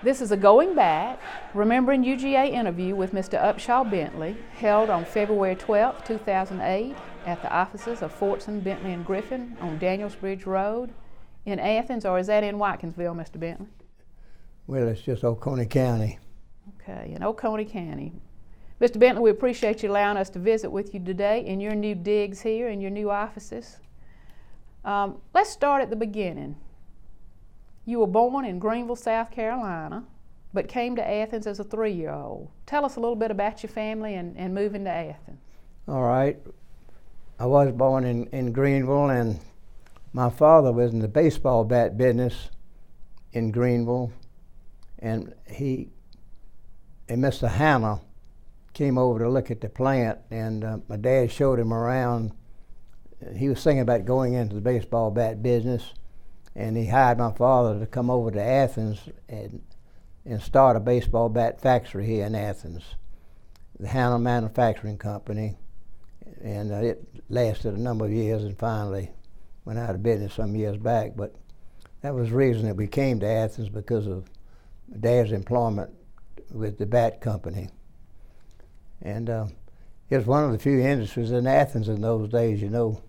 This is a Going Back, Remembering UGA interview with Mr. Upshaw Bentley, held on February 12, 2008, at the offices of Fortson, Bentley, and Griffin on Daniels Bridge Road in Athens, or is that in Watkinsville, Mr. Bentley? Well, it's just Oconee County. Okay, in Oconee County. Mr. Bentley, we appreciate you allowing us to visit with you today in your new digs here, in your new offices. Let's start at the beginning. You were born in Greenville, South Carolina, but came to Athens as a 3-year-old. Tell us a little bit about your family and moving to Athens. All right. I was born in Greenville, and my father was in the baseball bat business in Greenville, and Mr. Hanna came over to look at the plant, and my dad showed him around. He was thinking about going into the baseball bat business, and he hired my father to come over to Athens and start a baseball bat factory here in Athens, the Hanna Manufacturing Company, and it lasted a number of years and finally went out of business some years back. But that was the reason that we came to Athens, because of Dad's employment with the bat company. And it was one of the few industries in Athens in those days, you know.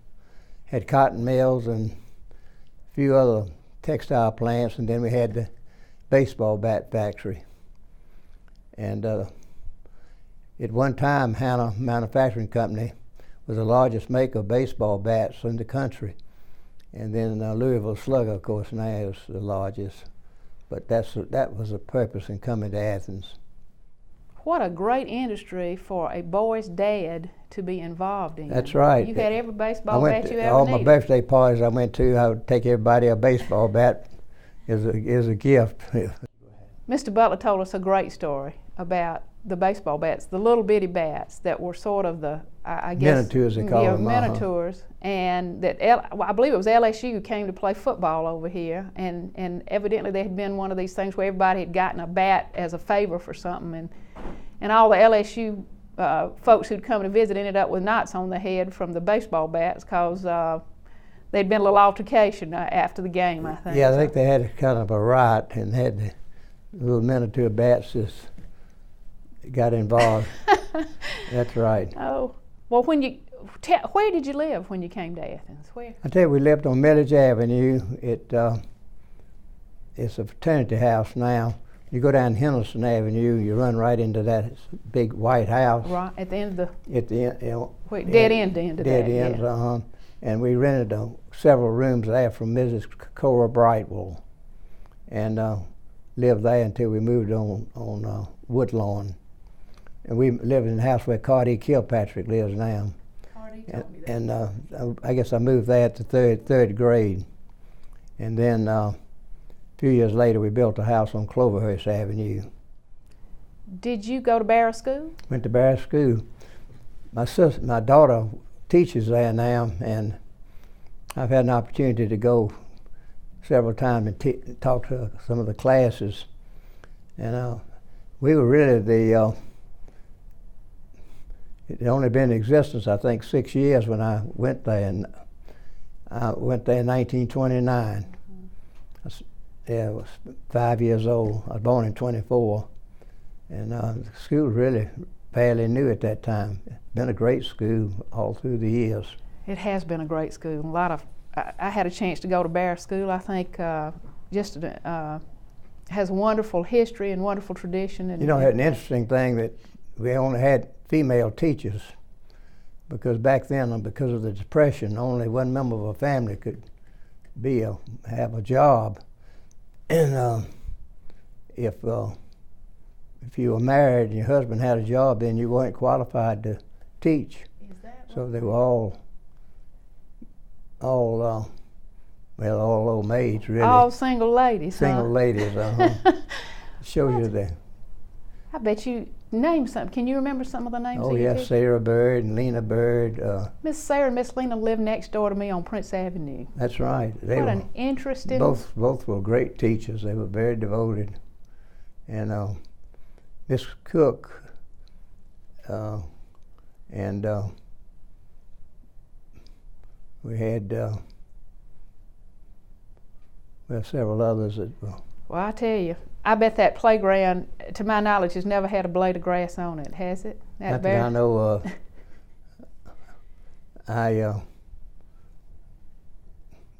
Had cotton mills and a few other textile plants, and then we had the baseball bat factory. And at one time, Hanna Manufacturing Company was the largest maker of baseball bats in the country. And then Louisville Slugger, of course, now is the largest. But that was the purpose in coming to Athens. What a great industry for a boy's dad to be involved in. That's right. You had every baseball bat you ever all needed. my birthday parties I went to, I would take everybody a baseball bat as a gift. Mr. Butler told us a great story about the baseball bats, the little bitty bats that were sort of the, I guess, miniatures, they call them. Miniatures, and that I believe it was LSU who came to play football over here, and evidently there had been one of these things where everybody had gotten a bat as a favor for something, and all the LSU folks who'd come to visit ended up with knots on their head from the baseball bats because there'd been a little altercation after the game, I think. Yeah, I think they had a kind of a riot and had the little miniature bats just got involved. That's right. Oh, well, where did you live when you came to Athens? Where? I tell you, we lived on Millage Avenue. It's a fraternity house now. You go down Henderson Avenue, you run right into that big white house. Right, at the end of the... At the end, you know, dead end to dead ends, yeah. And we rented several rooms there from Mrs. Cora Brightwell, and lived there until we moved on Woodlawn. And we lived in the house where Cardi Kilpatrick lives now. Cardi told me that. And I guess I moved there at the third grade. And then a few years later, we built a house on Cloverhurst Avenue. Did you go to Barrow School? Went to Barrow School. My daughter teaches there now, and I've had an opportunity to go several times and talk to some of the classes. And we were really it had only been in existence, I think, 6 years when I went there, and I went there in 1929. I was 5 years old. I was born in 24, and the school really fairly new at that time. It's been a great school all through the years. It has been a great school. I had a chance to go to Barrow School. I think has wonderful history and wonderful tradition. And, you know, an interesting thing that we only had female teachers, because back then, because of the Depression, only one member of a family could have a job. And if you were married and your husband had a job, then you weren't qualified to teach. Is that so they were all old maids, really. All single ladies. Single ladies. Shows you the. I bet you name some. Can you remember some of the names? Oh yes, Sarah Bird and Lena Bird. Miss Sarah and Miss Lena lived next door to me on Prince Avenue. That's right. What an interesting. Both were great teachers. They were very devoted, and Miss Cook and we had several others that were. Well, I tell you, I bet that playground, to my knowledge, has never had a blade of grass on it, has it? Not that I know of.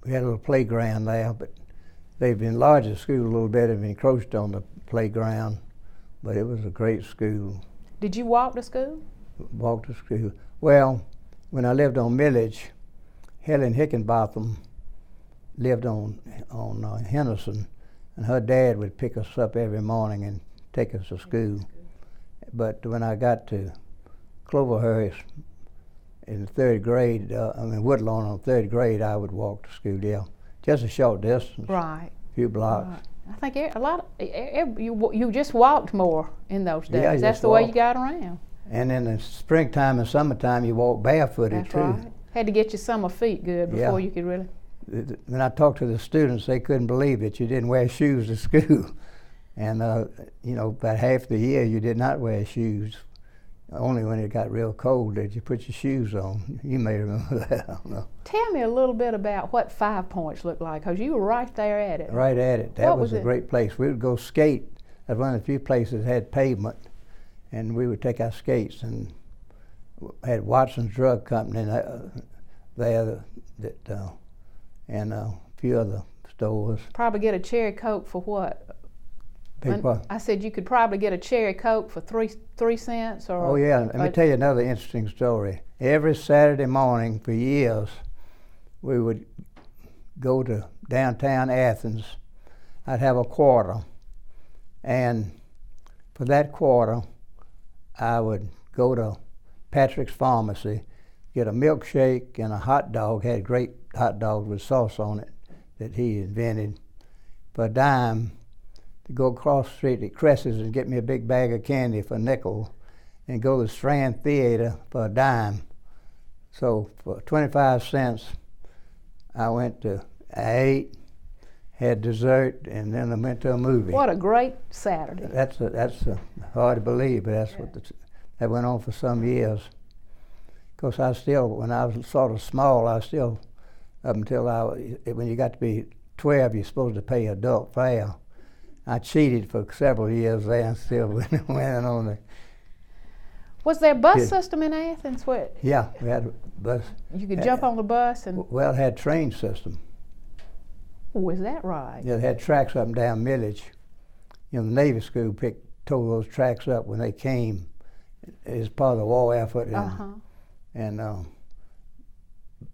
We had a little playground there, but they've enlarged the school a little bit and encroached on the playground, but it was a great school. Did you walk to school? Walked to school. Well, when I lived on Millage, Helen Hickenbotham lived on Henderson, and her dad would pick us up every morning and take us to school. But when I got to Cloverhurst in the third grade, Woodlawn in third grade, I would walk to school, yeah. Just a short distance. Right. A few blocks. Right. I think a lot of, you just walked more in those days. Yeah, that's the way you got around. And in the springtime and summertime, you walk barefooted That's too. Right. Had to get your summer feet good before you could really. When I talked to the students, they couldn't believe that you didn't wear shoes to school. And, about half the year you did not wear shoes. Only when it got real cold did you put your shoes on. You may remember that, I don't know. Tell me a little bit about what 5 Points looked like, because you were right there at it. Right at it. That was a great place. We would go skate at one of the few places that had pavement, and we would take our skates, and had Watson's Drug Company there, and a few other stores. Probably get a cherry Coke for what? What? I said you could probably get a cherry Coke for 3 cents, or. Oh yeah, let me tell you another interesting story. Every Saturday morning for years, we would go to downtown Athens. I'd have a quarter, and for that quarter, I would go to Patrick's Pharmacy, get a milkshake and a hot dog. Had great hot dogs with sauce on it that he invented for a dime. To go across the street at Cress's and get me a big bag of candy for a nickel, and go to the Strand Theater for a dime. So for 25 cents, I ate, had dessert, and then I went to a movie. What a great Saturday. That's hard to believe, but that's that went on for some years. Of course, when I was sort of small, up until when you got to be 12, you're supposed to pay adult fare. I cheated for several years there and still went on the. Was there a bus system in Athens? Yeah, we had a bus. You could jump on the bus and. Well, it had train system. Oh, is that right? Yeah, it had tracks up and down Millage. The Navy school tore those tracks up when they came as part of the war effort.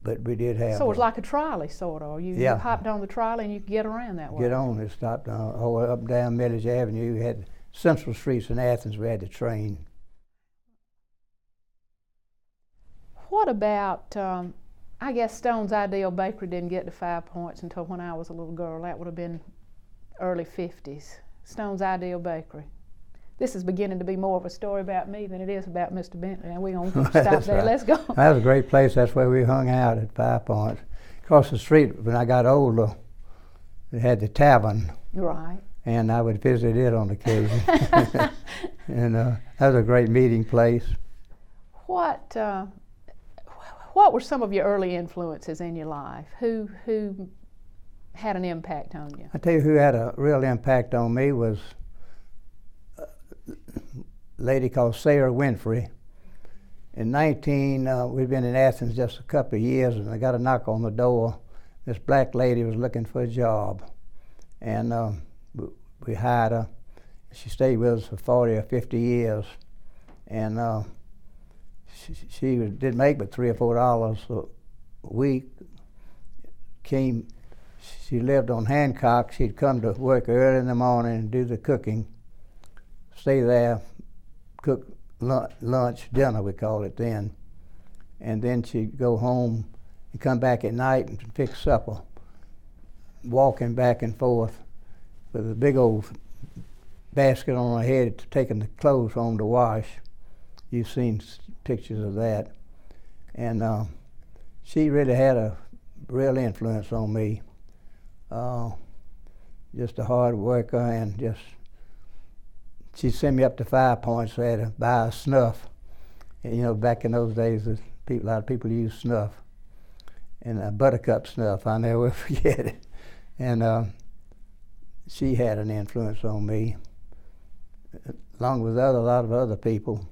But we did have. So it was like a trolley, sort of. You hopped on the trolley and you could get around that way. Get on. It stopped all the way up and down Millage Avenue. We had central streets in Athens. We had the train. What about? I guess Stone's Ideal Bakery didn't get to 5 Points until when I was a little girl. That would have been early 50s. Stone's Ideal Bakery. This is beginning to be more of a story about me than it is about Mr. Bentley. And we're going to stop there. Right. Let's go. That was a great place. That's where we hung out at 5 Points. Across the street, when I got older, they had the tavern. Right. And I would visit it on occasion. And that was a great meeting place. What were some of your early influences in your life? Who had an impact on you? I tell you who had a real impact on me was lady called Sarah Winfrey. In we'd been in Athens just a couple of years, and I got a knock on the door. This black lady was looking for a job, and we hired her. She stayed with us for 40 or 50 years, and she didn't make but $3 or $4 a week. She lived on Hancock. She'd come to work early in the morning and do the cooking, stay there, cook lunch, dinner we called it then, and then she'd go home and come back at night and fix supper, walking back and forth with a big old basket on her head, taking the clothes home to wash. You've seen pictures of that. And she really had a real influence on me. Just a hard worker, and she'd send me up to 5 Points. So I had to buy a snuff. And, back in those days, a lot of people used snuff. And Buttercup snuff, I'll never forget it. And she had an influence on me, along with a lot of other people.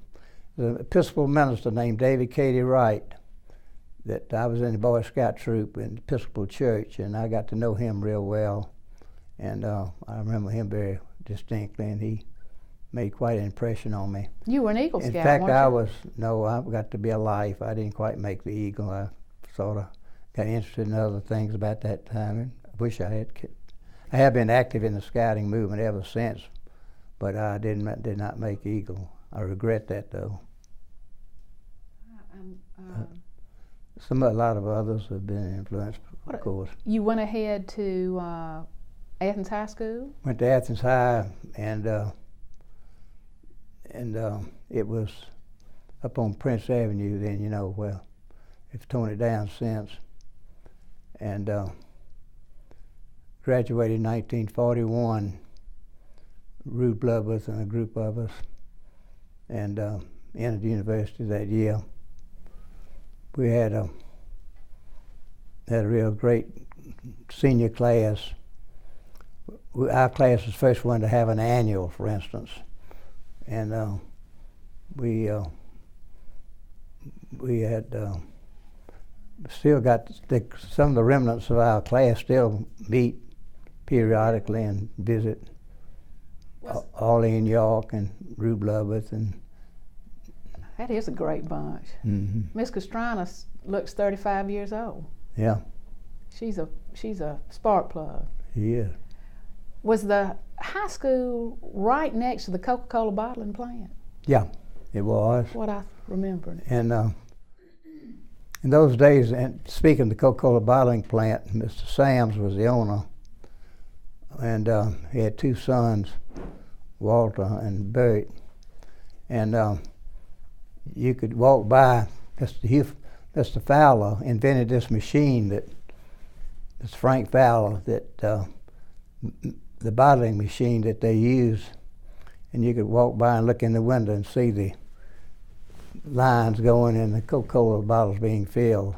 The Episcopal minister named David Katie Wright, that I was in the Boy Scout troop in the Episcopal Church, and I got to know him real well. And I remember him very distinctly, and he made quite an impression on me. You were an Eagle Scout, in fact, weren't you? I got to be a life. I didn't quite make the Eagle. I sort of got interested in other things about that time, and I wish I had. I have been active in the scouting movement ever since, but I did not make Eagle. I regret that, though. A lot of others have been influenced, of course. You went ahead to Athens High School? Went to Athens High, and it was up on Prince Avenue then, you know. Well, they've torn it down since. And graduated in 1941, Rude Bloodworth and a group of us, and entered university that year. We had a real great senior class. Our class was the first one to have an annual, for instance, and we had still got some of the remnants of our class still meet periodically and visit Arlene York and Rube Bloodworth. And that is a great bunch. Mm-hmm. Miss Castrana looks 35 years old. Yeah. She's a spark plug. She is. Was the high school right next to the CocaCola bottling plant? Yeah, it was. What I remember. And in those days, and speaking of the CocaCola bottling plant, Mr. Sams was the owner, and he had two sons, Walter and Bert, and you could walk by. Mr. Fowler invented this machine it's Frank Fowler, the bottling machine that they use, and you could walk by and look in the window and see the lines going and the Coca-Cola bottles being filled.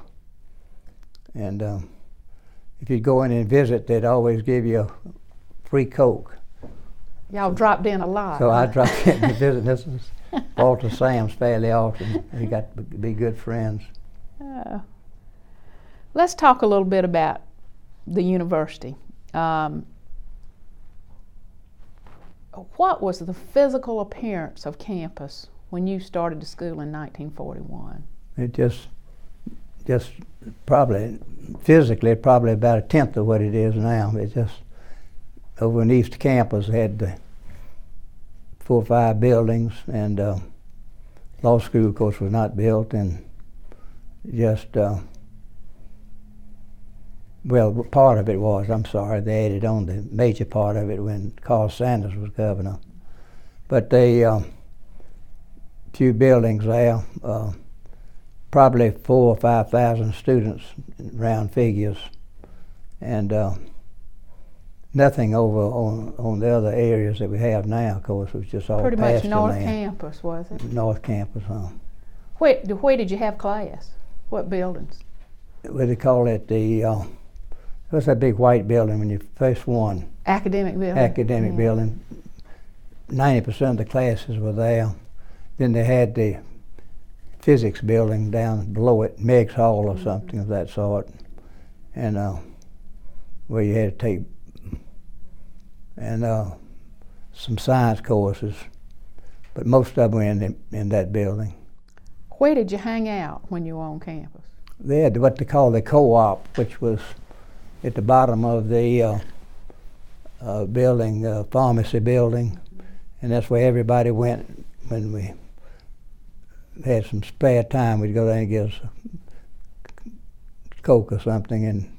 And if you'd go in and visit, they'd always give you a free Coke. Y'all dropped in a lot. So I dropped in to visit. This was Walter Sams fairly often. We got to be good friends. Let's talk a little bit about the university. What was the physical appearance of campus when you started the school in 1941? It just probably, physically, probably about a tenth of what it is now. It just, over in East Campus, had the 4 or 5 buildings, and law school, of course, was not built, and just, well, part of it was, I'm sorry, they added on the major part of it when Carl Sanders was governor. But they, few buildings there, probably 4,000 or 5,000 students, round figures, and nothing over on the other areas that we have now. Of course, it was just all pretty much pasture North land. Campus, was it? North Campus, huh? Where did you have class? What buildings? What they call it, what's that big white building when you first won? Academic building. Academic building. 90% of the classes were there. Then they had the physics building down below it, Meg's Hall or something of that sort, and where you had to take some science courses, but most of them were in that building. Where did you hang out when you were on campus? They had what they call the co-op, which was at the bottom of the building, pharmacy building, and that's where everybody went when we had some spare time. We'd go there and get us a Coke or something,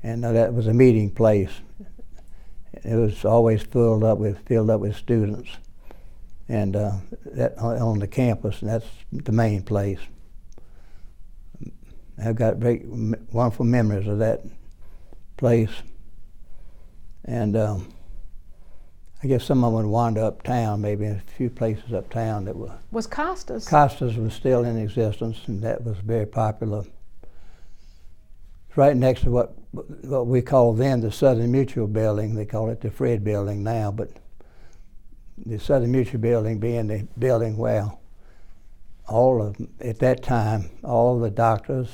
and that was a meeting place. It was always filled up with students, and that on the campus, and that's the main place. I've got very wonderful memories of that place, and I guess some of them would wander uptown, maybe in a few places uptown that were. Was Costa's? Costa's was still in existence, and that was very popular. right next to what we called then the Southern Mutual Building. They call it the Fred Building now, but the Southern Mutual Building being the building where at that time, all the doctors,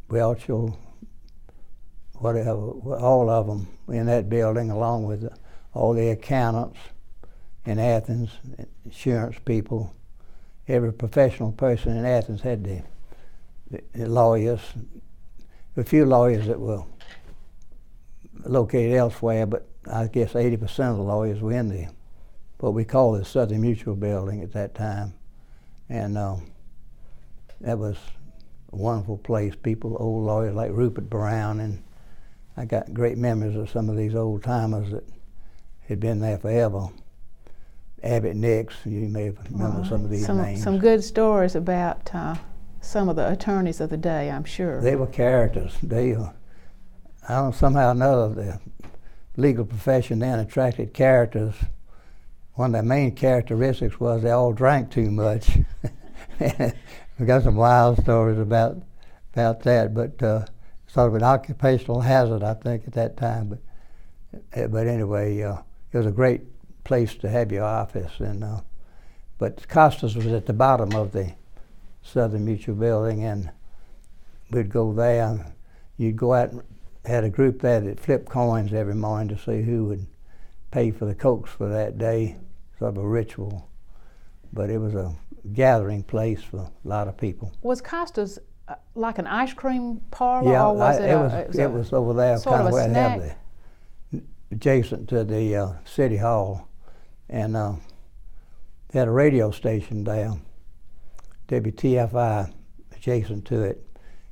Welchel, whatever, all of them in that building, along with all the accountants in Athens, insurance people. Every professional person in Athens had the lawyers. A few lawyers that were located elsewhere, but I guess 80% of the lawyers were in what we call the Southern Mutual Building at that time. And that was a wonderful place. People, old lawyers like Rupert Brown, and I got great memories of some of these old timers that had been there forever. Abbott Nix, you may remember some of these names. Some good stories about some of the attorneys of the day, I'm sure. They were characters. I don't know, somehow or another, the legal profession then attracted characters. One of the main characteristics was they all drank too much. We got some wild stories about that, but sort of an occupational hazard, I think, at that time. But anyway, it was a great place to have your office, but Costas was at the bottom of the Southern Mutual Building, and we'd go there. You'd go out and had a group there that flipped coins every morning to see who would pay for the Cokes for that day, sort of a ritual. But it was a gathering place for a lot of people. Was Costas like an ice cream parlor? Yeah, or was it was over there, kind of where they have adjacent to the City Hall. And they had a radio station there, WTFI, adjacent to it.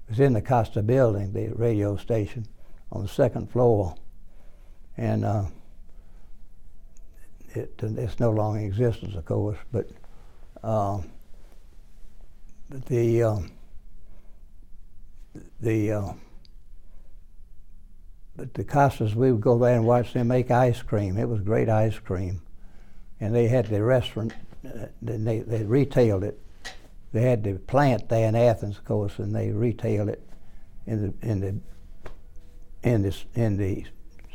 It was in the Costa building, the radio station, on the second floor. And it's no longer in existence, of course, but the Costas, we would go there and watch them make ice cream. It was great ice cream. And they had the restaurant, they retailed it. They had the plant there in Athens, of course, and they retailed it in the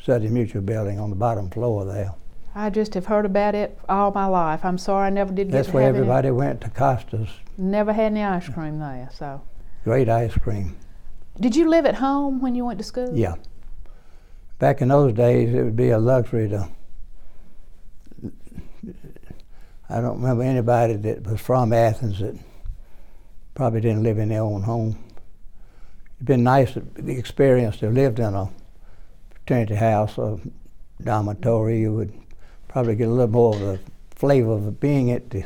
Southern Mutual Building on the bottom floor there. I just have heard about it all my life. I'm sorry I never did get to have it. That's where everybody went, to Costas. Never had any ice cream there, so. Great ice cream. Did you live at home when you went to school? Yeah. Back in those days, it would be a luxury to. I don't remember anybody that was from Athens that probably didn't live in their own home. It'd been nice, the experience to have lived in a fraternity house or dormitory. You would probably get a little more of the flavor of being at the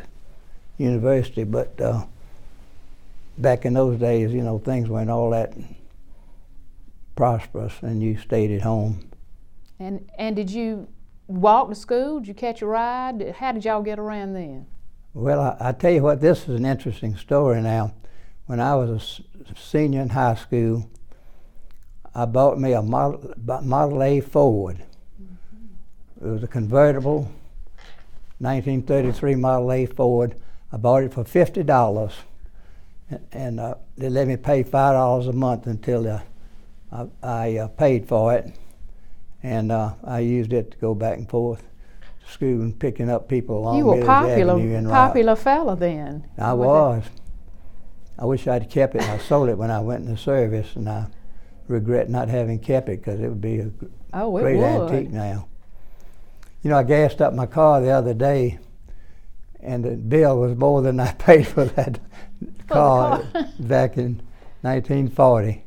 university, but back in those days, you know, things weren't all that prosperous, and you stayed at home. And did you walk to school? Did you catch a ride? How did y'all get around then? Well, I tell you what, this is an interesting story now. When I was a senior in high school, I bought me a Model A Ford. Mm-hmm. It was a convertible, 1933 Model A Ford. I bought it for $50, and they let me pay $5 a month until I paid for it. And I used it to go back and forth to school and picking up people along Village Avenue. You were popular fella then. I was. I wish I'd kept it. I sold it when I went in the service, and I regret not having kept it because it would be a great antique now. You know, I gassed up my car the other day, and the bill was more than I paid for that car back in 1940.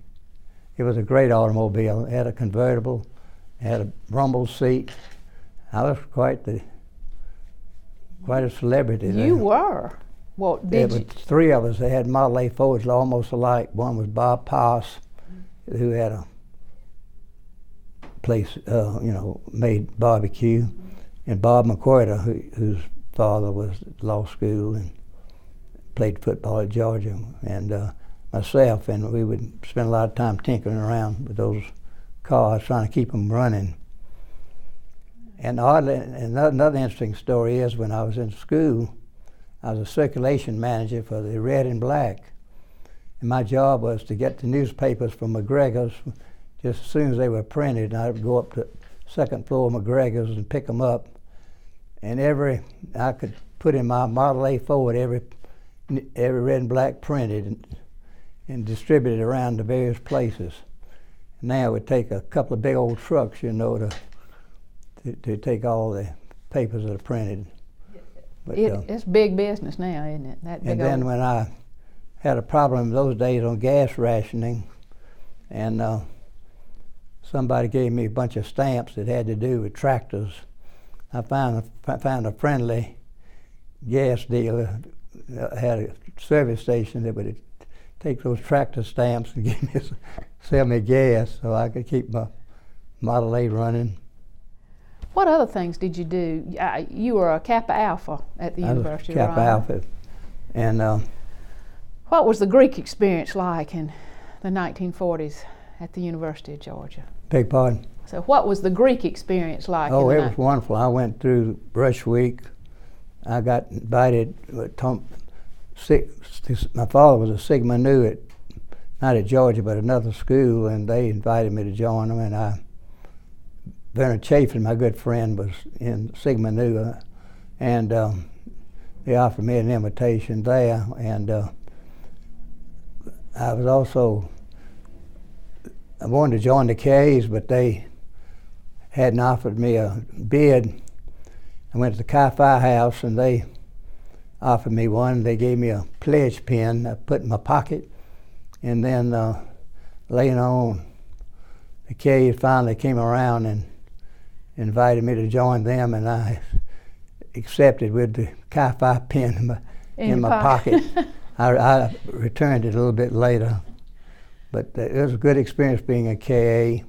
It was a great automobile. It had a convertible. It had a rumble seat. I was quite a celebrity. You were. Well, there were three of us. They had Model A Fords almost alike. One was Bob Poss, who had a place, made barbecue, and Bob McQuarter, whose father was at law school and played football at Georgia, and myself, and we would spend a lot of time tinkering around with those cars, trying to keep them running. And oddly, another interesting story is when I was in school, I was a circulation manager for the Red and Black, And my job was to get the newspapers from McGregor's just as soon as they were printed. And I would go up to second floor of McGregor's and pick them up. And I could put in my Model A Ford every red and black printed and distribute it around to various places. Now it would take a couple of big old trucks, you know, to take all the papers that are printed. But, it's big business now, isn't it? And then when I had a problem those days on gas rationing, and somebody gave me a bunch of stamps that had to do with tractors, I found a friendly gas dealer that had a service station that would take those tractor stamps and sell me gas so I could keep my Model A running. What other things did you do? You were a Kappa Alpha at the University, Kappa right? Alpha. And what was the Greek experience like in the 1940s at the University of Georgia? Beg pardon? So what was the Greek experience like? Oh, it was wonderful. I went through Brush Week. I got invited. My father was a Sigma Nu not at Georgia, but another school, and they invited me to join them. And Werner Chafin, my good friend, was in Sigma Nu, and they offered me an invitation there. And I wanted to join the K's, but they hadn't offered me a bid. I went to the Chi Phi house, and they offered me one. They gave me a pledge pen I put in my pocket, and then later on, the K's finally came around and invited me to join them, and I accepted with the Chi Phi pen in my pocket. I returned it a little bit later, but it was a good experience being a KA.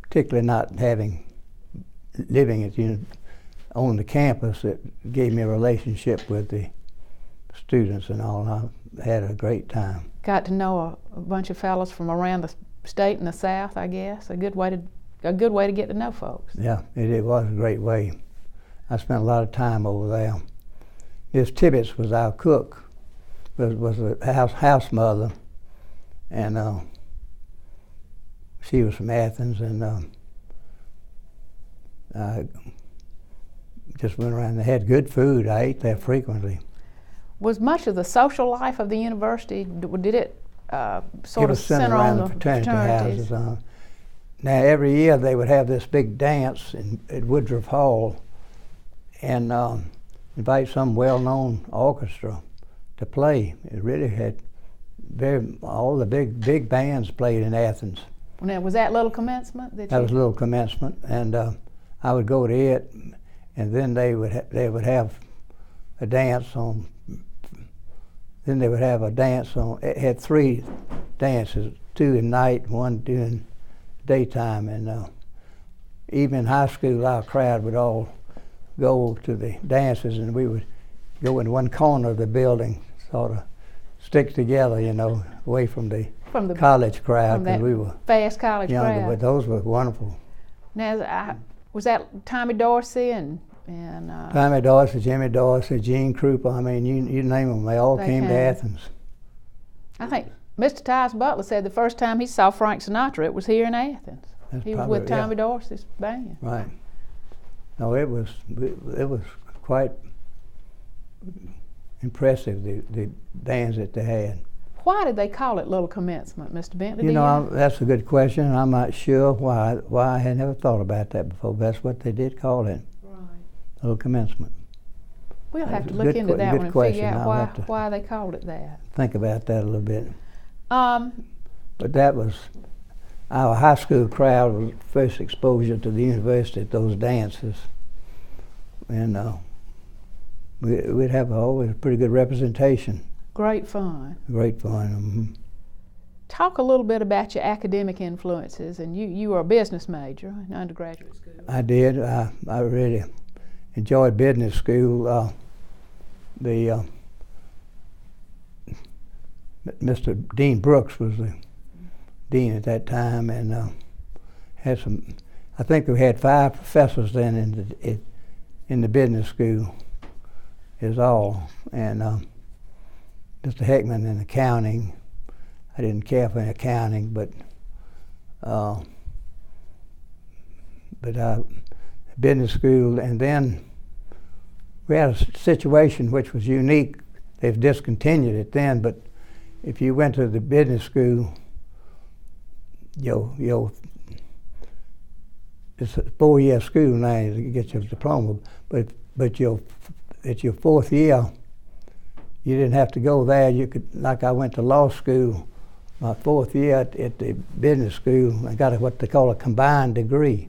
Particularly not living on the campus, it gave me a relationship with the students and all. I had a great time. Got to know a bunch of fellows from around the state and the South, I guess. A good way to get to know folks. Yeah, it was a great way. I spent a lot of time over there. Miss Tibbetts was our cook, was a house mother, and she was from Athens, and I just went around and had good food. I ate there frequently. Was much of the social life of the university, did it sort of center on the fraternities? Houses. Now every year they would have this big dance at Woodruff Hall and invite some well-known orchestra to play. It really had all the big bands played in Athens. Now, was that Little Commencement? That was Little Commencement, and I would go to it, and then they would have a dance on. Then they would have a dance on. It had 3 dances, 2 at night, 1 during daytime, and even in high school, our crowd would all go to the dances, and we would go in one corner of the building, sort of stick together, you know, away from the college crowd, because we were fast college younger, crowd. but those were wonderful. Now, was that Tommy Dorsey and Tommy Dorsey, Jimmy Dorsey, Gene Krupa? I mean, you name them, they all came to Athens. I think Mr. Tyus Butler said the first time he saw Frank Sinatra, it was here in Athens. He was with Tommy Dorsey's band. Right. No, it was quite impressive, the bands that they had. Why did they call it Little Commencement, Mr. Bentley? You know, that's a good question. I'm not sure why. I had never thought about that before. That's what they did call it. Right. Little Commencement. We'll have to look into that one and figure out why they called it that. Think about that a little bit. But that was our high school crowd was first exposure to the university at those dances, and we'd have always a pretty good representation. Great fun. Great fun. Mm-hmm. Talk a little bit about your academic influences, and you were a business major in undergraduate school. I did. I really enjoyed business school. Mr. Dean Brooks was the dean at that time, and had some. I think we had 5 professors then in the business school. Is all, and Mr. Heckman in accounting. I didn't care for accounting, but business school, and then we had a situation which was unique. They've discontinued it then, but if you went to the business school, it's a 4-year school now to get your diploma, but at your 4th year, you didn't have to go there. You could, like I went to law school, my 4th year at the business school, I got what they call a combined degree.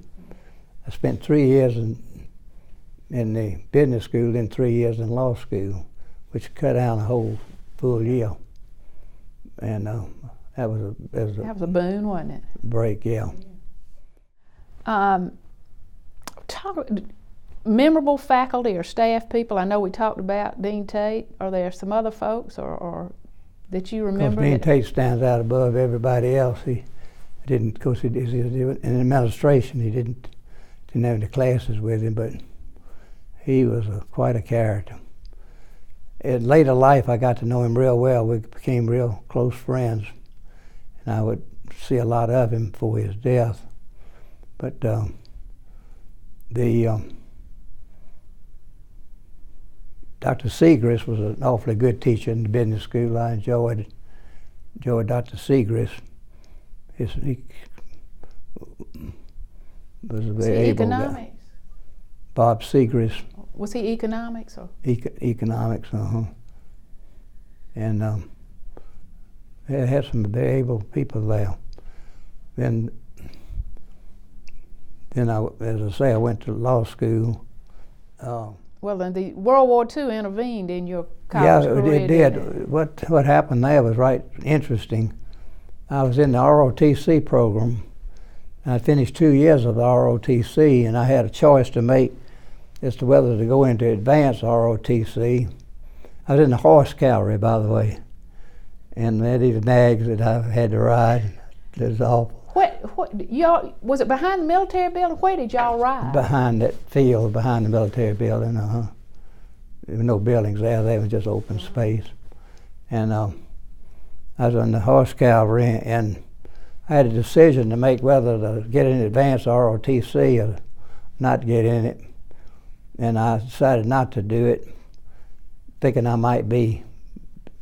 I spent 3 years in the business school, then 3 years in law school, which cut down a whole full year. And that was a boon, wasn't it? Break, yeah. Memorable faculty or staff people. I know we talked about Dean Tate. Are there some other folks or that you remember? Dean Tate stands out above everybody else. He didn't, of course, he did in administration. He didn't have any classes with him, but he was quite a character. In later life, I got to know him real well. We became real close friends, and I would see a lot of him before his death. But Dr. Segrist was an awfully good teacher in the business school. I enjoyed Dr. Segrist. He was very able guy. Bob Segrist. Was he economics or? Economics, And they had some very able people there. Then as I say, I went to law school. Well, then the World War II intervened in your college career. Yeah, it did. What happened there was right interesting. I was in the ROTC program, and I finished 2 years of the ROTC, and I had a choice to make as to whether to go into advanced ROTC. I was in the horse cavalry, by the way, and they had these nags that I had to ride. It was awful. Y'all, was it behind the military building? Where did y'all ride? Behind that field, behind the military building. There were no buildings there. They was just open space. And I was in the horse cavalry, and I had a decision to make whether to get in advanced ROTC or not get in it. And I decided not to do it, thinking I might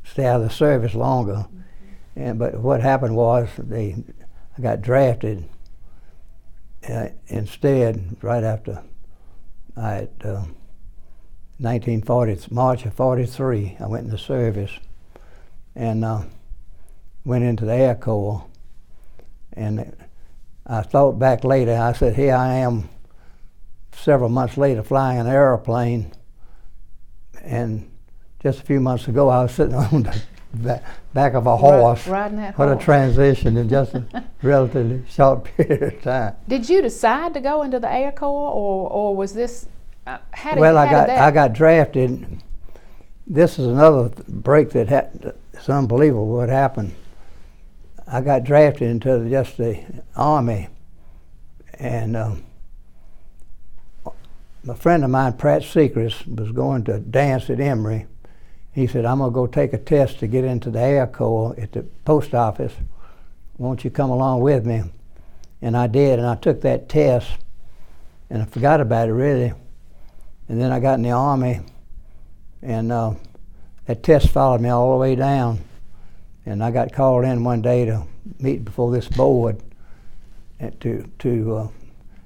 stay out of the service longer. But what happened was I got drafted instead right after March of '43. I went in the service and went into the Air Corps. And I thought back later, I said, here I am several months later flying an airplane, and just a few months ago I was sitting on the back of a horse. Riding that what horse. A transition in just a relatively short period of time. Did you decide to go into the Air Corps, or was this? I got drafted. This is another break that it's unbelievable what happened. I got drafted into just the Army, and a friend of mine, Pratt Segrist, was going to dance at Emory. He said, I'm going to go take a test to get into the Air Corps at the post office. Won't you come along with me? And I did, and I took that test, and I forgot about it really. And then I got in the Army, and that test followed me all the way down. And I got called in one day to meet before this board to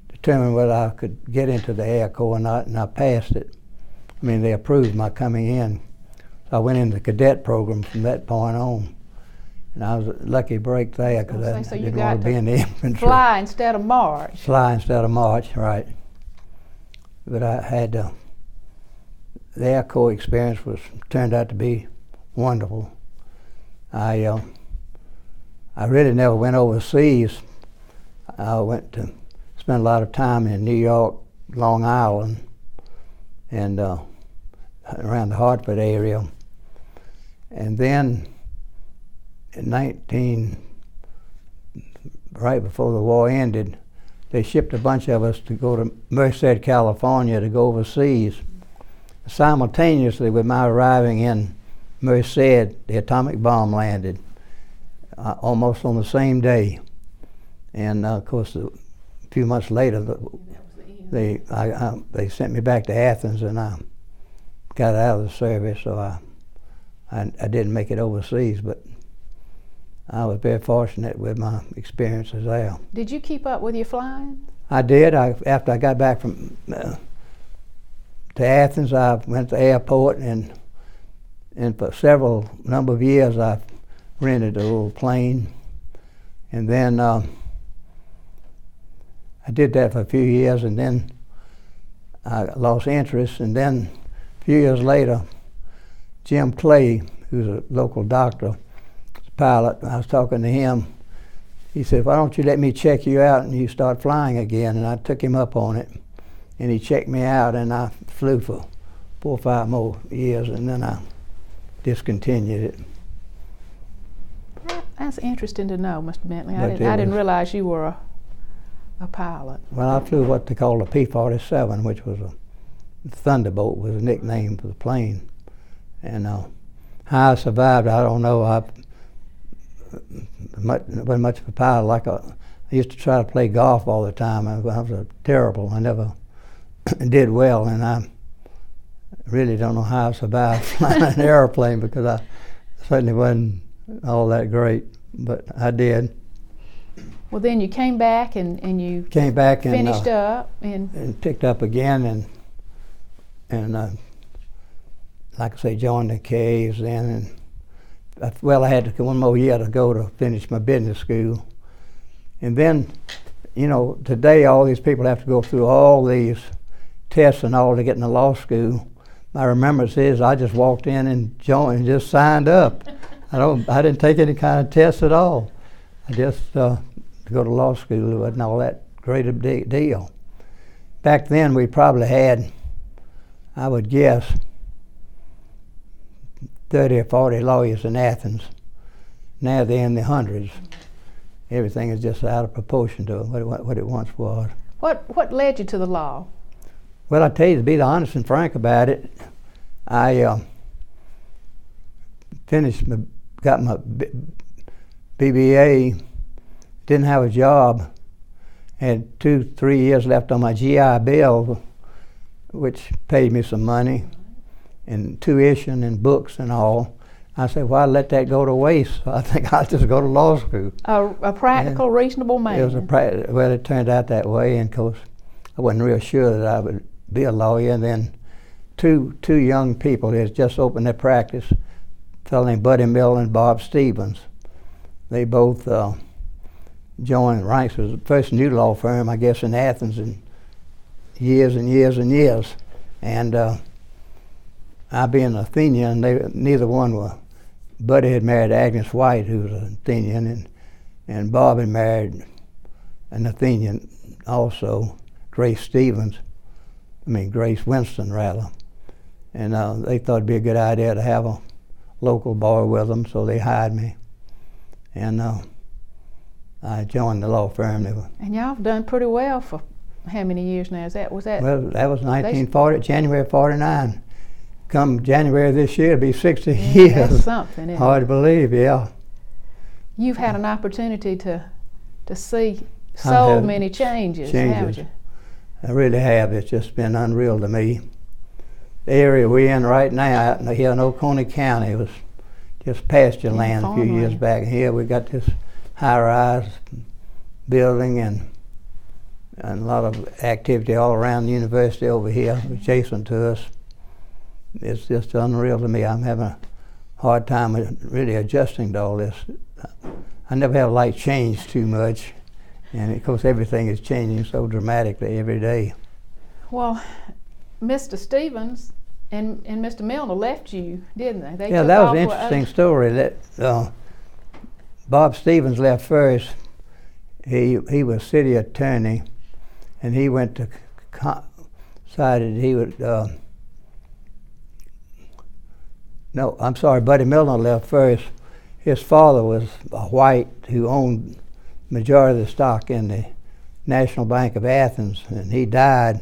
determine whether I could get into the Air Corps or not, and I passed it. I mean, they approved my coming in. So I went into the cadet program from that point on. And I was a lucky break there because I didn't want to be in the infantry. Fly instead of march. Fly instead of march, right. But I had the Air Corps experience turned out to be wonderful. I really never went overseas. I went to spend a lot of time in New York, Long Island, and around the Hartford area. And then in right before the war ended, they shipped a bunch of us to go to Merced, California to go overseas. Simultaneously with my arriving in Merced, the atomic bomb landed almost on the same day. And of course, a few months later, they sent me back to Athens, and I got out of the service, so I didn't make it overseas, but I was very fortunate with my experiences there. Did you keep up with your flying? I did. After I got back from to Athens, I went to the airport, and for number of years I rented a little plane, and then I did that for a few years, and then I lost interest, and then a few years later, Jim Clay, who's a local doctor, pilot, I was talking to him. He said, "Why don't you let me check you out and you start flying again?" And I took him up on it, and he checked me out, and I flew for 4 or 5 more years, and then I discontinued it. That's interesting to know, Mr. Bentley. I didn't realize you were a pilot. Well, I flew what they call a P-47, which was a Thunderbolt, was a nickname for the plane. And how I survived, I don't know. I wasn't much of a pilot. I used to try to play golf all the time. I was terrible. I never did well, and I really don't know how I survived flying an airplane, because I certainly wasn't all that great, but I did. Well, then you came back and you came back and finished up and picked up again, and like I say, joined the Caves then, and I had one more year to go to finish my business school. And then, today all these people have to go through all these tests and all to get into law school. My remembrance is I just walked in and joined and just signed up. I didn't take any kind of tests at all. I just to go to law school, it wasn't all that great a deal. Back then we probably had, I would guess, 30 or 40 lawyers in Athens. Now they're in the hundreds. Everything is just out of proportion to what it once was. What led you to the law? Well, I tell you, to be honest and frank about it, I got my BBA, didn't have a job, had 2-3 years left on my GI Bill, which paid me some money, and tuition and books and all. I said, "Why let that go to waste? I think I'll just go to law school." A practical, reasonable man. It was well, it turned out that way, and of course, I wasn't real sure that I would be a lawyer. And then two young people who had just opened their practice, a fellow named Buddy Miller and Bob Stevens. They both joined ranks. It was the first new law firm, I guess, in Athens in years and years and years. And I being an Athenian, neither one were. Buddy had married Agnes White, who was an Athenian, and Bob had married an Athenian also, Grace Winston rather. And they thought it'd be a good idea to have a local boy with them, so they hired me. And I joined the law firm. And y'all have done pretty well for how many years now? Was that? Well, that was 1940, January 49. Come January this year, it'll be 60 years. That's something, isn't Hard it? to believe, yeah. You've had an opportunity to see so many changes, haven't you? I really have. It's just been unreal to me. The area we're in right now, out here in Oconee County, was just pasture land a few years back. And here we got this high-rise building and a lot of activity all around the university over here, adjacent to us. It's just unreal to me. I'm having a hard time really adjusting to all this. I never have liked change too much, and of course everything is changing so dramatically every day. Well, Mr. Stevens and Mr. Milner left you, didn't they? Yeah, that was an interesting story. That Bob Stevens left first. He was city attorney, and he went to decided he would. No, I'm sorry, Buddy Milner left first. His father was a white who owned the majority of the stock in the National Bank of Athens, and he died,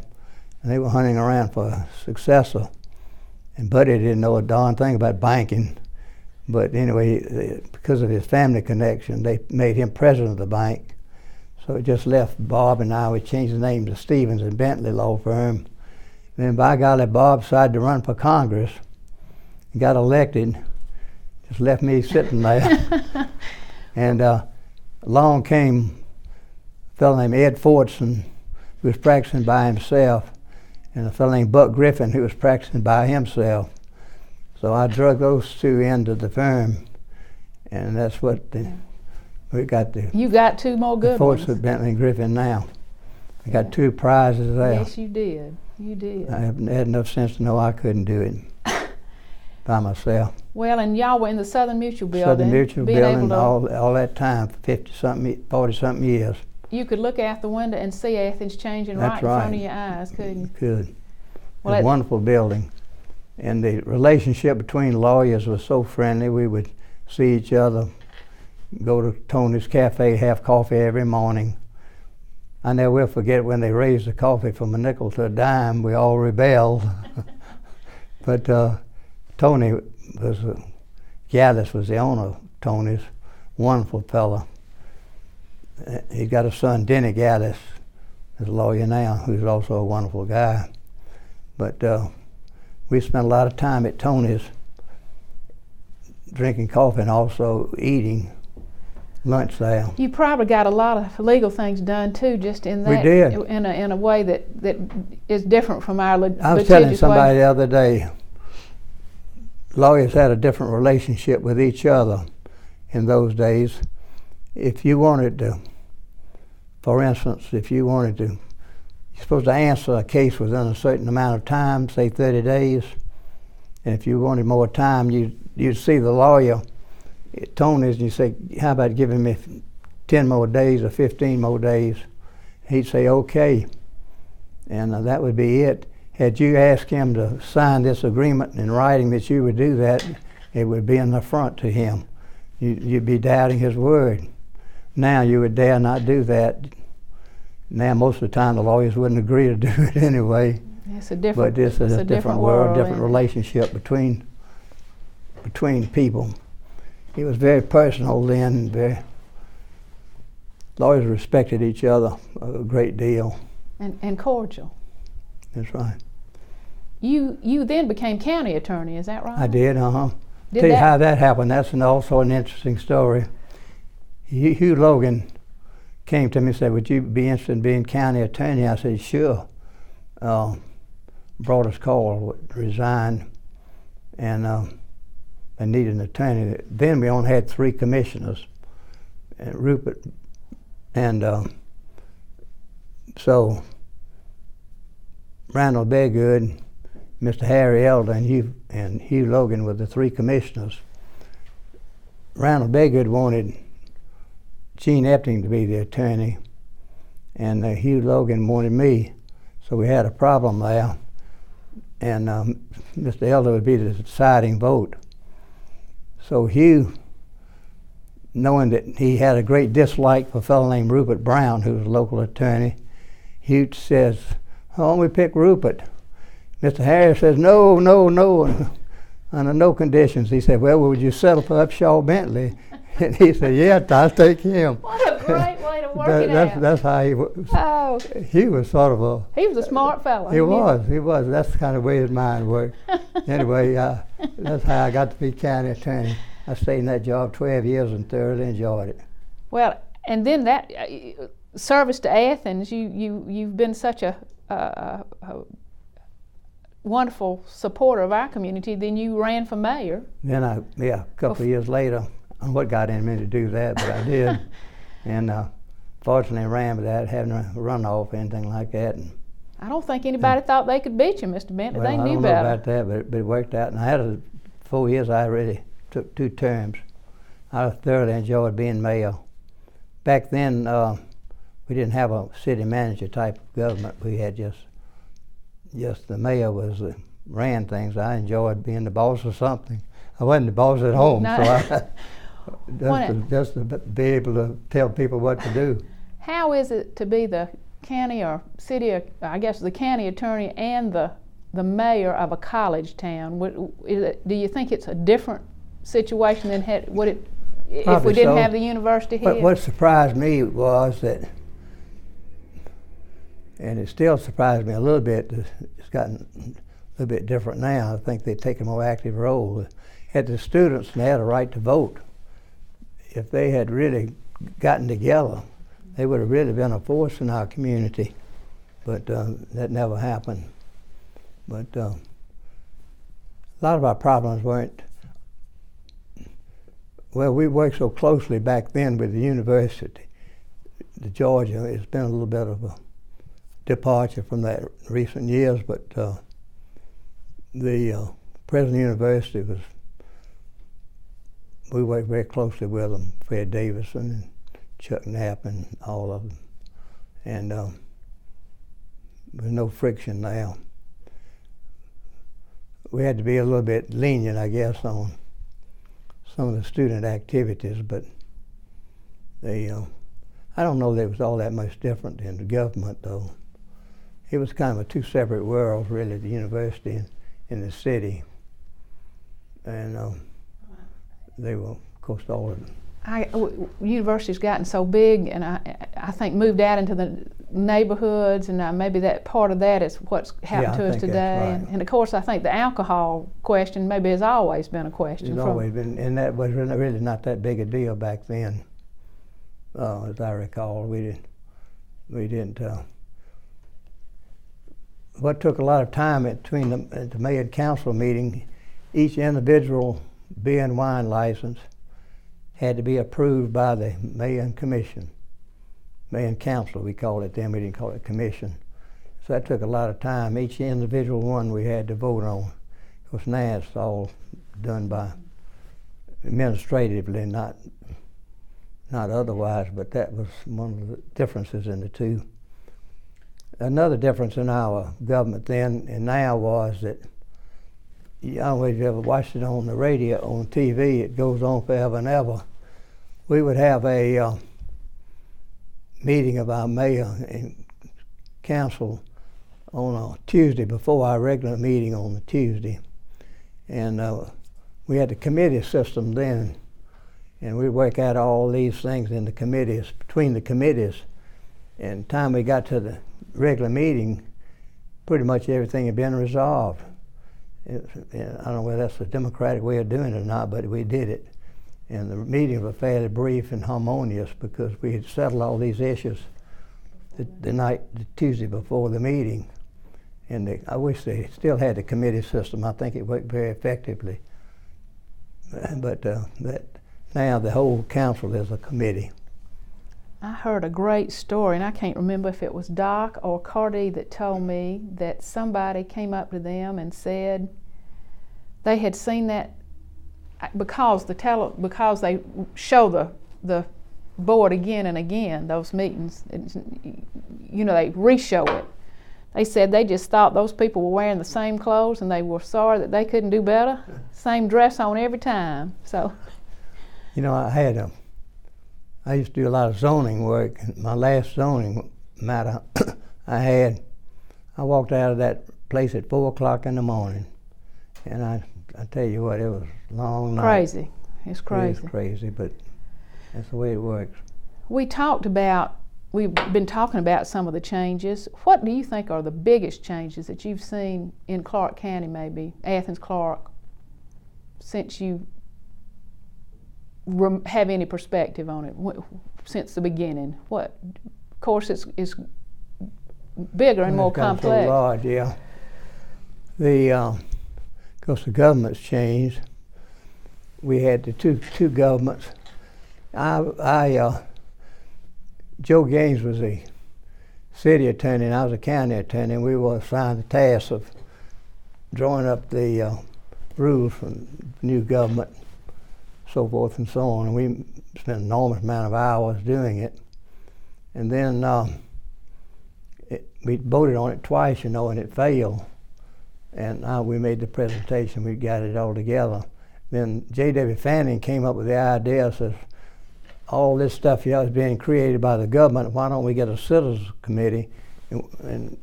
and they were hunting around for a successor. And Buddy didn't know a darn thing about banking, But anyway, because of his family connection, they made him president of the bank. So it just left Bob and I. We changed the name to Stevens and Bentley Law Firm. And then by golly, Bob decided to run for Congress. He got elected. Just left me sitting there. And along came a fellow named Ed Fortson, who was practicing by himself, and a fellow named Buck Griffin, who was practicing by himself. So I drug those two into the firm, and that's what we got the. You got two more good ones. Fortson, Bentley, and Griffin now. I got 2 prizes there. Yes, you did. You did. I had enough sense to know I couldn't do it by myself. Well, and y'all were in the Southern Mutual Building. Southern Mutual Building all that time for 40-something years. You could look out the window and see Athens changing right in front of your eyes, couldn't you? Could. Well, It's a wonderful building. And the relationship between lawyers was so friendly. We would see each other, go to Tony's Cafe, have coffee every morning. I never will forget when they raised the coffee from a nickel to a dime, we all rebelled. But Tony was, Gallus was the owner of Tony's, wonderful fella. He got a son, Denny Gallus, is a lawyer now, who's also a wonderful guy. But we spent a lot of time at Tony's drinking coffee and also eating lunch there. You probably got a lot of legal things done too, just in that. We did. In a way that is different from our litigious way. I was telling somebody the other day, lawyers had a different relationship with each other in those days. If you wanted to, for instance, you're supposed to answer a case within a certain amount of time, say 30 days. And if you wanted more time, you'd see the lawyer at Tony's and you say, how about giving me 10 more days or 15 more days? He'd say, okay. And that would be it. Had you asked him to sign this agreement in writing that you would do that, it would be an affront to him. You'd be doubting his word. Now you would dare not do that. Now most of the time the lawyers wouldn't agree to do it anyway. It's a different, but this is a different world, different relationship between people. It was very personal then. Lawyers respected each other a great deal. And cordial. That's right. You then became county attorney, is that right? I did, Tell you how that happened. That's also an interesting story. Hugh Logan came to me and said, would you be interested in being county attorney? I said, sure. Brought us call, resigned, and I needed an attorney. Then we only had 3 commissioners, and Rupert, and so Randall Beargood, Mr. Harry Elder, and Hugh Logan were the 3 commissioners. Randall Beargood wanted Gene Epting to be the attorney, and Hugh Logan wanted me. So we had a problem there, and Mr. Elder would be the deciding vote. So Hugh, knowing that he had a great dislike for a fellow named Rupert Brown, who was a local attorney, Hugh says, "Why don't we pick Rupert?" Mr. Harris says, "No, no, no," under no conditions. He said, "Well, would you settle for Upshaw Bentley?" And he said, "Yeah, I'll take him." What a great way to work it out. That's how he was. Oh. He was sort of a... He was a smart fellow. He was. That's the kind of way his mind worked. Anyway, that's how I got to be county attorney. I stayed in that job 12 years and thoroughly enjoyed it. Well, and then that service to Athens, you've been such a wonderful supporter of our community. Then you ran for mayor. Then a couple of years later, I don't know what got in me to do that, but I did. And fortunately ran without having a runoff or anything like that. And I don't think anybody thought they could beat you, Mr. Bentley. They knew better. I don't know about that, but it worked out. And I had 4 years, I really took 2 terms. I thoroughly enjoyed being mayor. Back then, we didn't have a city manager type of government. We had just the mayor ran things. I enjoyed being the boss of something. I wasn't the boss at home, just to be able to tell people what to do. How is it to be the county or city, I guess the county attorney and the mayor of a college town? Do you think it's a different situation than would it if Probably we didn't so. have the university here? What surprised me was that, and it still surprised me a little bit, it's gotten a little bit different now. I think they take a more active role. Had the students, and they had a right to vote. If they had really gotten together, they would have really been a force in our community. But that never happened. But a lot of our problems weren't, well, we worked so closely back then with the university, the Georgia. It's been a little bit of a departure from that in recent years, but the president of the university we worked very closely with them, Fred Davison and Chuck Knapp and all of them. And there's no friction now. We had to be a little bit lenient, I guess, on some of the student activities, but I don't know that it was all that much different in the government, though. It was kind of two separate worlds, really, the university and in the city. And they were, of course, all of them. University's gotten so big, and I think moved out into the neighborhoods, and maybe that part of that is what's happened to us today. Right. And of course, I think the alcohol question maybe has always been a question. It's always been, and that was really not that big a deal back then, as I recall. We didn't. What took a lot of time between the mayor and council meeting, each individual beer and wine license had to be approved by the mayor and commission. Mayor and council, we called it then, we didn't call it commission. So that took a lot of time. Each individual one we had to vote on. Of course, now it's all done by administratively, not otherwise, but that was one of the differences in the two. Another difference in our government then and now was that, I don't know if you ever watched it on the radio, on TV, it goes on forever and ever. We would have a meeting of our mayor and council on a Tuesday before our regular meeting on the Tuesday. And we had the committee system then, and we'd work out all these things in the committees, between the committees. And the time we got to the regular meeting, pretty much everything had been resolved. I don't know whether that's a democratic way of doing it or not, but we did it. And the meetings were fairly brief and harmonious because we had settled all these issues the Tuesday before the meeting. And I wish they still had the committee system. I think it worked very effectively. But now the whole council is a committee. I heard a great story, and I can't remember if it was Doc or Cardi that told me that somebody came up to them and said they had seen that because they show the board again and again, those meetings, they re-show it. They said they just thought those people were wearing the same clothes, and they were sorry that they couldn't do better. Same dress on every time. So, I used to do a lot of zoning work. My last zoning matter I walked out of that place at 4 o'clock in the morning, and I tell you what, it was a long night. Crazy. It's crazy. It is crazy, but that's the way it works. We've been talking about some of the changes. What do you think are the biggest changes that you've seen in Clark County, maybe, Athens, Clark, since you have any perspective on it, since the beginning? What? Of course, it's bigger and more complex. So large, yeah. Of course, the government's changed. We had the two governments. Joe Gaines was a city attorney, and I was a county attorney, and we were assigned the task of drawing up the rules for the new government, so forth and so on. And we spent an enormous amount of hours doing it. And then we voted on it twice, and it failed. And we made the presentation, we got it all together. Then J.W. Fanning came up with the idea, says, all this stuff is being created by the government, why don't we get a citizens committee and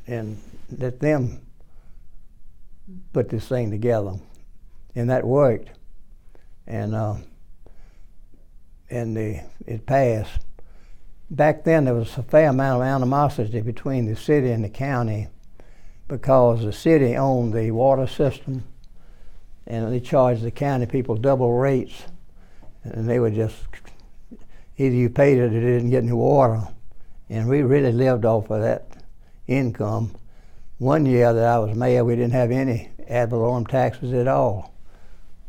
let them put this thing together? And that worked. it passed. Back then, there was a fair amount of animosity between the city and the county because the city owned the water system, and they charged the county people double rates, and they would just, either you paid it or you didn't get any water. And we really lived off of that income. One year that I was mayor, we didn't have any ad valorem taxes at all.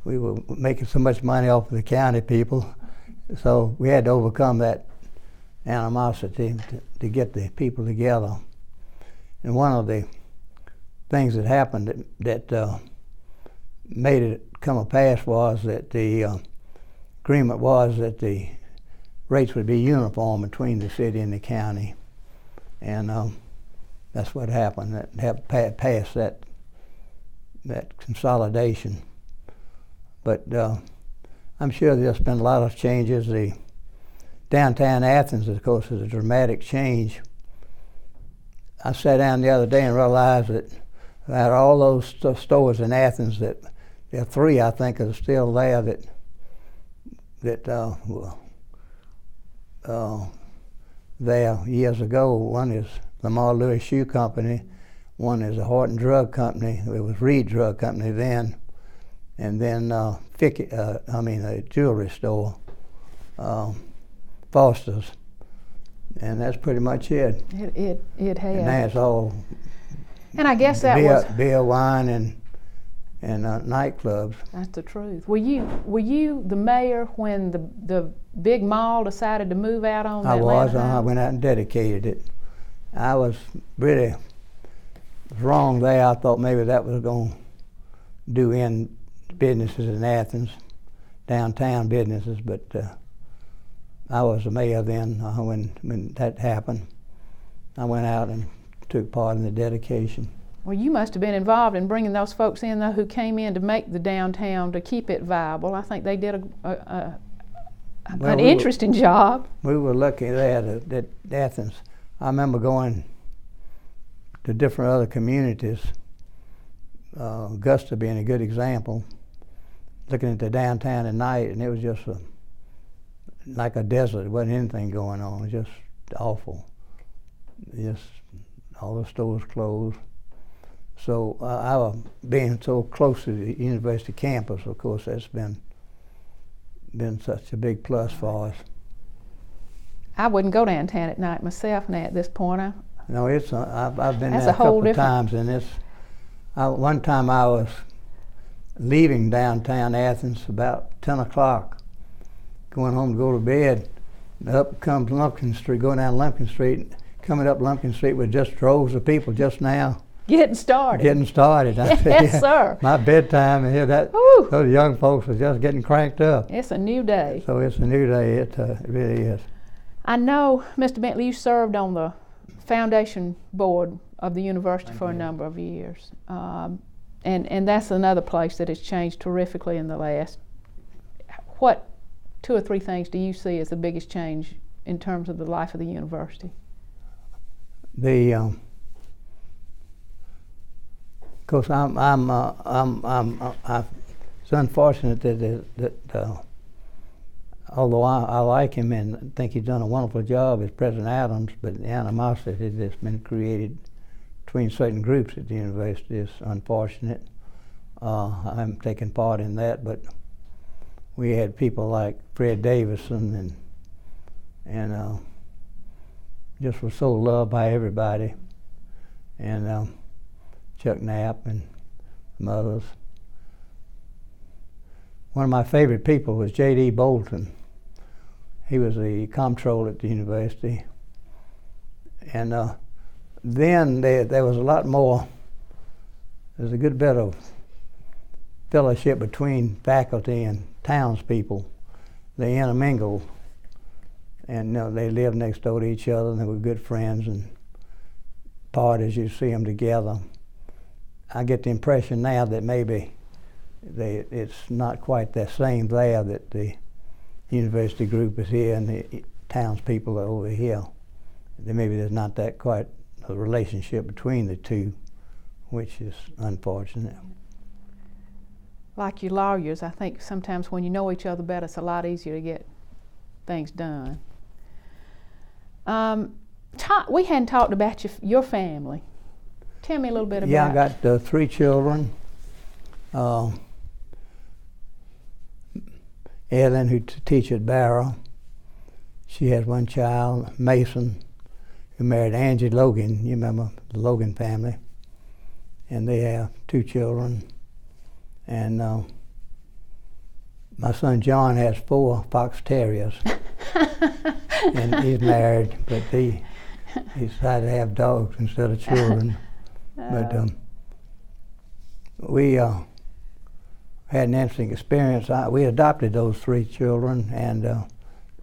We were making so much money off of the county people, so we had to overcome that animosity to get the people together. And one of the things that happened that made it come to pass was that the agreement was that the rates would be uniform between the city and the county, and that's what happened. That passed that consolidation. But I'm sure there's been a lot of changes. The downtown Athens, of course, is a dramatic change. I sat down the other day and realized that out of all those stores in Athens, that there are 3, I think, are still there that were there years ago. One is Lamar Lewis Shoe Company, one is a Horton Drug Company. It was Reed Drug Company then, and then a jewelry store, Foster's, and that's pretty much it. It has. And that's all. And I guess that was beer, wine, and nightclubs. That's the truth. Were you the mayor when the big mall decided to move out on that land? I went out and dedicated it. I was really wrong there. I thought maybe that was going to do in businesses in Athens, downtown businesses, but I was the mayor then when that happened. I went out and took part in the dedication. Well, you must have been involved in bringing those folks in, though, who came in to make the downtown, to keep it viable. I think they did an interesting job. We were lucky there at Athens. I remember going to different other communities, Augusta being a good example, looking at the downtown at night, and it was just like a desert. There wasn't anything going on. It was just awful. Just all the stores closed. So being so close to the university campus, of course, that's been such a big plus for us. I wouldn't go downtown at night myself now at this point. No, I've been there a couple of times, and one time I was leaving downtown Athens about 10 o'clock, going home to go to bed, and up comes Lumpkin Street, going down Lumpkin Street, coming up Lumpkin Street with just droves of people just now. Getting started. Yes, sir. My bedtime, and here those young folks are just getting cranked up. It's a new day. So it's a new day. It really is. I know, Mr. Bentley, you served on the foundation board of the university for a number of years, and that's another place that has changed terrifically in the last. What 2 or 3 things do you see as the biggest change in terms of the life of the university? Of course, it's unfortunate that although I like him and think he's done a wonderful job as President Adams, but the animosity that's been created between certain groups at the university is unfortunate. I'm taking part in that, but we had people like Fred Davison and just were so loved by everybody, and Chuck Knapp and some others. One of my favorite people was J.D. Bolton. He was the comptroller at the university. And then there was a lot more, there's a good bit of fellowship between faculty and townspeople. They intermingled, and they lived next door to each other, and they were good friends, and parties, you see them together. I get the impression now that maybe it's not quite the same there, that the university group is here and the townspeople are over here. Maybe there's not that quite a relationship between the two, which is unfortunate. like you lawyers, I think sometimes when you know each other better, it's a lot easier to get things done. We hadn't talked about your family. Tell me a little bit about. Yeah, I got 3 children. Ellen, who teaches at Barrow, she has 1 child. Mason, who married Angie Logan. You remember the Logan family, and they have 2 children. And my son John has 4 fox terriers, and he's married, but he decided to have dogs instead of children. But we had an interesting experience. We adopted those 3 children, and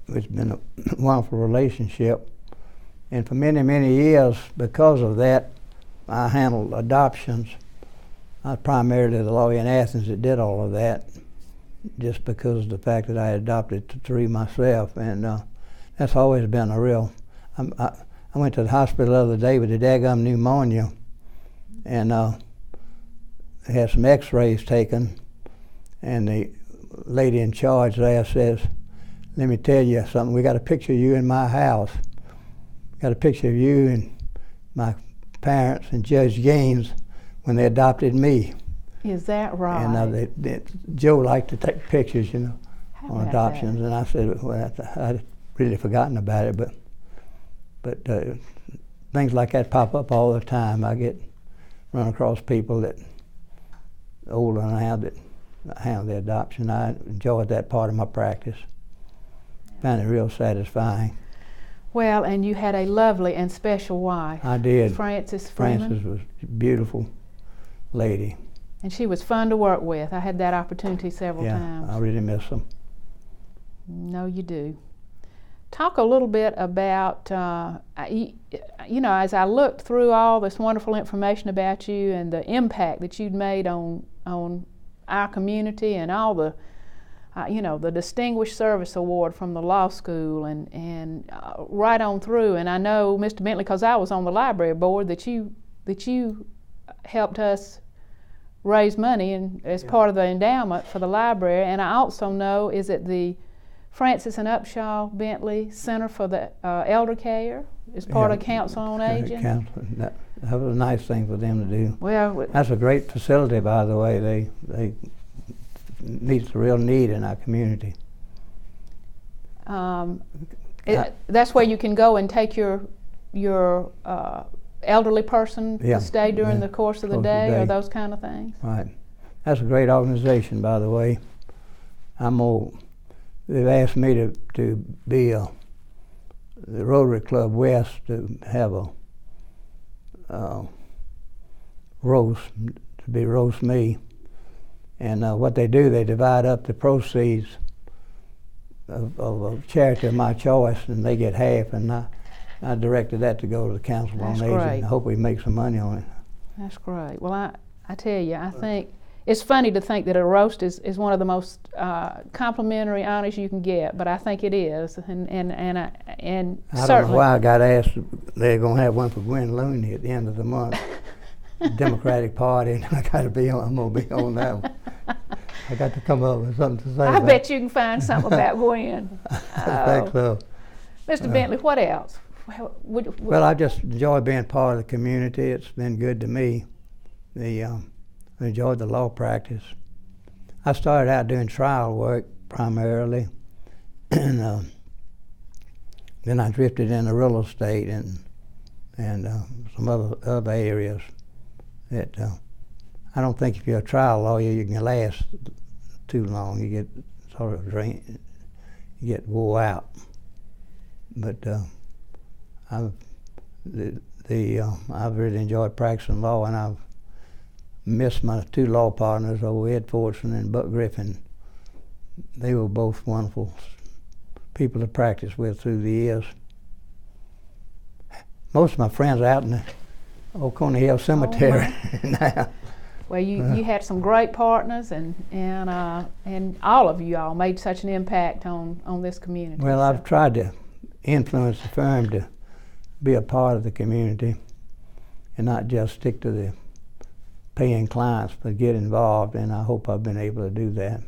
it's been a wonderful relationship. And for many, many years, because of that, I handled adoptions. I was primarily the lawyer in Athens that did all of that, just because of the fact that I adopted 3 myself. And that's always been a real... I went to the hospital the other day with a daggum pneumonia, and had some x-rays taken, and the lady in charge there says, "Let me tell you something, we got a picture of you in my house. Got a picture of you and my parents and Judge Gaines when they adopted me." Is that right? And Joe liked to take pictures, you know, on adoptions, and I said, well, I'd really forgotten about it, but things like that pop up all the time. I get run across people that older than I have that handle the adoption. I enjoyed that part of my practice. Found it real satisfying. Well, and you had a lovely and special wife. I did. Frances Frances was a beautiful lady. And she was fun to work with. I had that opportunity several times. I really miss them. No, you do. Talk a little bit about, you know, as I looked through all this wonderful information about you and the impact that you'd made on our community, and all the, you know, the Distinguished Service Award from the law school, and right on through. And I know, Mr. Bentley, because I was on the library board, that you helped us raise money and as part of the endowment for the library. And I also know, is it the Francis and Upshaw Bentley Center for the Elder Care as part of Council on Aging? That was a nice thing for them to do. Well, that's a great facility, by the way. They meets the real need in our community. That's where you can go and take your elderly person to stay during the course of the day, or those kind of things. Right. That's a great organization, by the way. I'm old. They've asked me to be the Rotary Club West to have a roast, to be roast me. And what they do, they divide up the proceeds of a charity of my choice, and they get half, and I directed that to go to the Council on Aging. I hope we make some money on it. That's great. Well, I tell you, I think it's funny to think that a roast is one of the most complimentary honors you can get, but I think it is, and I don't know why I got asked. They're going to have one for Gwen Looney at the end of the month. Democratic Party, and I got to be on. I'm going to be on that one. I got to come up with something to say. I bet you can find something about Gwen. I think so. Mr. Bentley, what else? Well, I just enjoy being part of the community. It's been good to me. I enjoyed the law practice. I started out doing trial work primarily, and then I drifted into real estate and some other areas that I don't think if you're a trial lawyer you can last too long. You get sort of drained, you get wore out. But I've really enjoyed practicing law, and I've missed my 2 law partners over Ed Fortson and Buck Griffin. They were both wonderful people to practice with through the years. Most of my friends are out in the old Coney Hill Cemetery now. Well, you had some great partners, and all of you all made such an impact on this community. Well, I've tried to influence the firm to be a part of the community and not just stick to the paying clients to get involved, and I hope I've been able to do that.